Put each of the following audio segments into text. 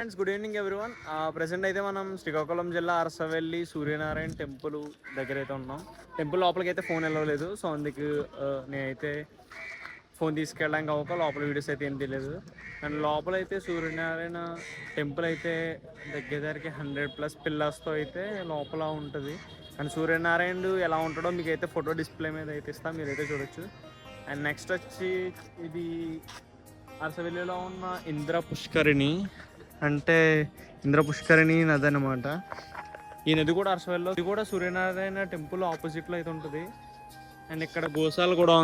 Friends, good evening everyone. Present అయితే మనం శ్రీకాకుళం జిల్లా అరసవెల్లి సూర్యనారాయణ టెంపుల్ దగ్గర అయితే ఉన్నాం. టెంపుల్ లోపలికి అయితే ఫోన్ వెళ్ళలేదు, సో అందుకు నేనైతే ఫోన్ తీసుకెళ్ళడానికి అవ్వక లోపల వీడియోస్ అయితే ఏం తెలియదు. అండ్ లోపల అయితే సూర్యనారాయణ టెంపుల్ అయితే దగ్గరికి 100+ పిల్లర్స్తో అయితే లోపల ఉంటుంది. అండ్ సూర్యనారాయణుడు ఎలా ఉంటాడో మీకు అయితే ఫోటో డిస్ప్లే మీద అయితే ఇస్తాం, మీరైతే చూడొచ్చు. అండ్ నెక్స్ట్ వచ్చి ఇది అరసవెల్లిలో ఉన్న ఇంద్ర పుష్కరిణి, అంటే ఇంద్ర పుష్కరిణి నది అనమాట. ఈ నది కూడా అరసవెల్లిలో, ఇది కూడా సూర్యనారాయణ టెంపుల్ ఆపోజిట్లో అయితే ఉంటుంది. అండ్ ఇక్కడ గోశాల కూడా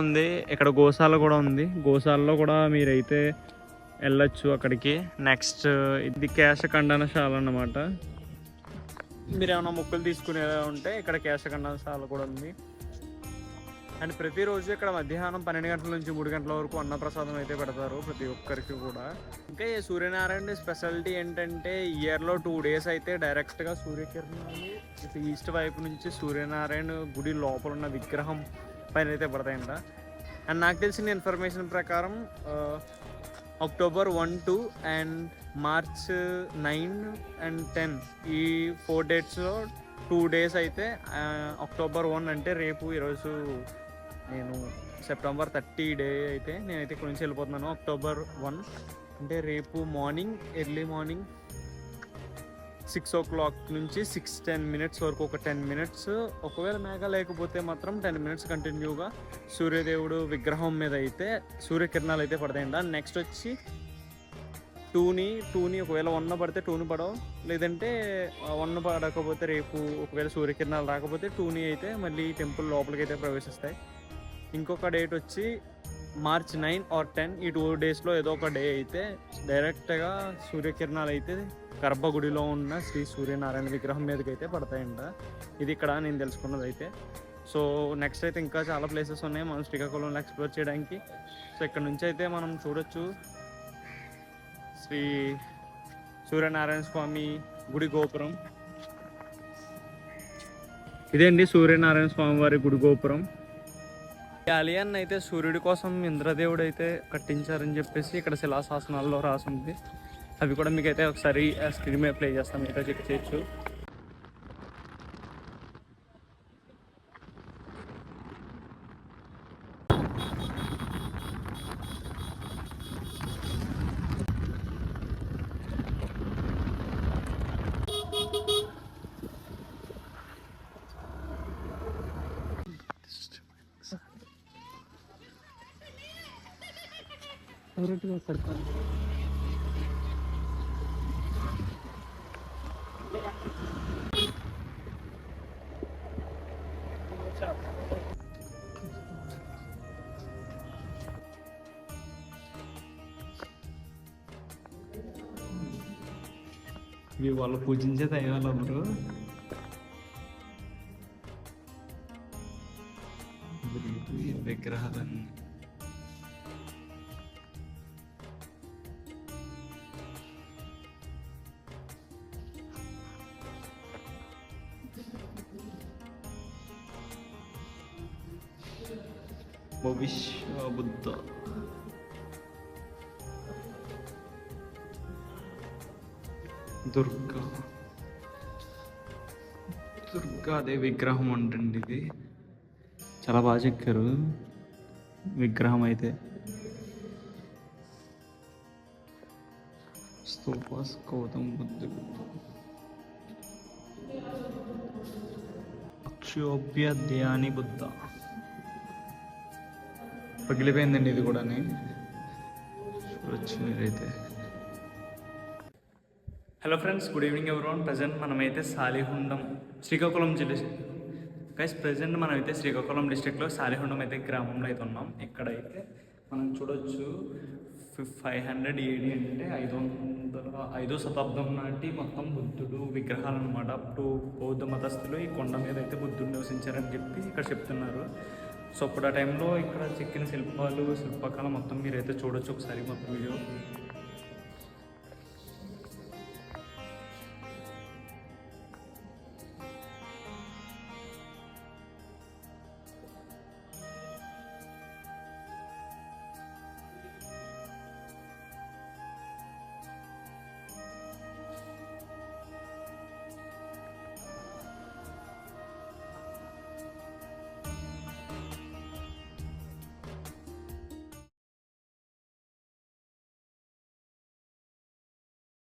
ఉంది, గోశాలలో కూడా మీరైతే వెళ్ళొచ్చు అక్కడికి. నెక్స్ట్ ఇది కేశఖండనశాల అన్నమాట. మీరు ఏమైనా మొక్కులు తీసుకునేలా ఉంటే ఇక్కడ కేశఖండనశాల కూడా ఉంది. అండ్ ప్రతిరోజు ఇక్కడ మధ్యాహ్నం 12 గంటల నుంచి 3 గంటల వరకు అన్నప్రసాదం అయితే పెడతారు ప్రతి ఒక్కరికి కూడా. ఇంకా ఈ సూర్యనారాయణ స్పెషాలిటీ ఏంటంటే ఇయర్లో 2 days అయితే డైరెక్ట్గా సూర్యకిరణాలు ఇటు ఈస్ట్ వైపు నుంచి సూర్యనారాయణ గుడి లోపల ఉన్న విగ్రహం పైన అయితే పడతాయంట. అండ్ నాకు తెలిసిన ఇన్ఫర్మేషన్ ప్రకారం October 1, 2 అండ్ March 9 and 10 ఈ 4 dates లో 2 days అయితే October 1 అంటే రేపు, ఈరోజు నేను September 30 డే అయితే నేనైతే ఇక్కడ నుంచి వెళ్ళిపోతున్నాను. October 1 అంటే రేపు మార్నింగ్, ఎర్లీ మార్నింగ్ 6 o'clock నుంచి 6:10 వరకు ఒక 10 minutes, ఒకవేళ మేఘ లేకపోతే మాత్రం 10 minutes కంటిన్యూగా సూర్యదేవుడు విగ్రహం మీద అయితే సూర్యకిరణాలు అయితే పడతాయంట. నెక్స్ట్ వచ్చి టూని ఒకవేళ 1 పడితే 2 పడవు, లేదంటే 1 పడకపోతే రేపు ఒకవేళ సూర్యకిరణాలు రాకపోతే 2 అయితే మళ్ళీ టెంపుల్ లోపలికి అయితే ప్రవేశిస్తాయి. ఇంకొక డేట్ వచ్చి March 9 or 10, ఈ 2 daysలో ఏదో ఒక డే అయితే డైరెక్ట్గా సూర్యకిరణాలు అయితే గర్భగుడిలో ఉన్న శ్రీ సూర్యనారాయణ విగ్రహం మీదకి అయితే పడతాయంట. ఇది ఇక్కడ నేను తెలుసుకున్నది అయితే. సో నెక్స్ట్ అయితే ఇంకా చాలా ప్లేసెస్ ఉన్నాయి మనం శ్రీకాకుళంలో ఎక్స్ప్లోర్ చేయడానికి. సో ఇక్కడ నుంచి అయితే మనం చూడొచ్చు శ్రీ సూర్యనారాయణ స్వామి గుడి గోపురం. ఇదే అండి సూర్యనారాయణ స్వామి వారి గుడి గోపురం. ఈ ఆలయాన్ని అయితే సూర్యుడి కోసం ఇంద్రదేవుడు అయితే కట్టించారని చెప్పేసి ఇక్కడ శిలాశాసనాల్లో రాసింది. అవి కూడా మీకైతే ఒకసారి స్క్రీన్ మీద ప్లే చేస్తాం, మీతో చెక్ చేయొచ్చు. ఇవి వాళ్ళు పూజించే దైవాలు అందరూ. విగ్రహాలన్నీ భవిష్య బుద్ధ, దుర్గాదేవి విగ్రహం అంటండి. ఇది చాలా బాగా చెక్కారు విగ్రహం అయితే. స్తూప గౌతమ బుద్ధుడు, అక్షోభ్య ధ్యాని బుద్ధ. పగిలిపోయిందండి ఇది కూడా, చూడొచ్చు మీరైతే. Hello friends, good evening everyone. Present మనమైతే సాలిహుండం శ్రీకాకుళం జిల్లా ప్రజెంట్ మనమైతే శ్రీకాకుళం డిస్ట్రిక్ట్లో సాలిహుండం అయితే గ్రామంలో అయితే ఉన్నాం. ఇక్కడైతే మనం చూడొచ్చు 500 AD అంటే 5వ శతాబ్దం నాటి మొత్తం బుద్ధుడు విగ్రహాలు అనమాట. అప్పుడు బౌద్ధ మతస్థులు ఈ కొండ మీద అయితే బుద్ధుడు నివసించారని చెప్పి ఇక్కడ చెప్తున్నారు. సో అప్పుడు ఆ టైంలో ఇక్కడ చెక్కిన శిల్పకళ మొత్తం మీరైతే చూడొచ్చు ఒకసారి మొత్తం వీడియో.